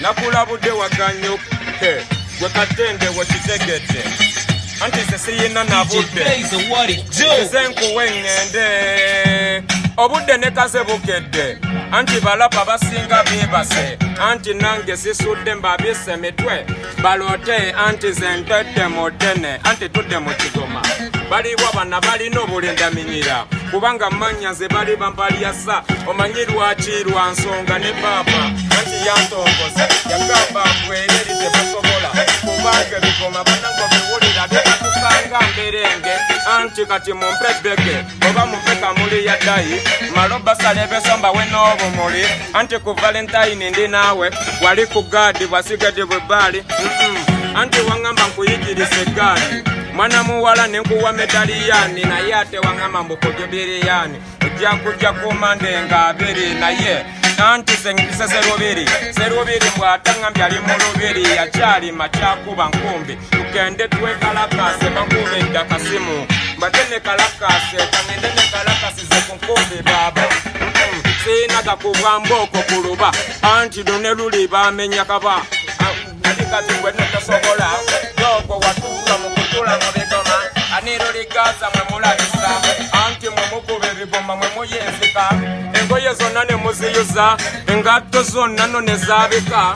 nakulabudde waganyo gwe katende wekitegedde anti sesiyina nabudde nze nkuwa eŋŋende obudde ne kaze bukedde anti balaba basinga beebase anti nange sisudde mbabyese mitwe balote anti ze ntedde mu ddene anti tudde mu kigoma baliwo bana balina obulindaminyira kubanga manya ze bali bampalyasa omanyi lwaki lwa nsonga ne baaba anti yantongoza yagamba bwereri tebasobola kubanga ebigoma banango biwulira byebatukanga mberenge anti kati mumpe beke oba mumpe kamuli ya ddayi maloba salebesomba we n'obumuli anti ku valentine ndi naawe wali ku gaadi bwasigadde bwe baali anti waŋŋamba nkuyigirise eggaadi mwana muwala nenkuwa medaliyani naye ate waŋŋamba mbukojo biriyani ojja kujja kumande nga abiri naye anti sengise serubiri bw'ataŋŋambye ali mu lubiri yakyali makyakuba nkumbi tugende twekalakase bankubedde akasimu mbate ne kalakase kaŋŋende ne kalakasize ku nkumbi baaba siina gakubwa mbooko ku luba anti lune luli baamenya kaba ati kati gwe netosobola yogwo watuuka mu kutula mu bigoma aniruligaza mwe mulabisa anti mwe mukuba ebigoma mwe muyenzika engoye zonna ne muziyuza engatto zonna no ne zaabika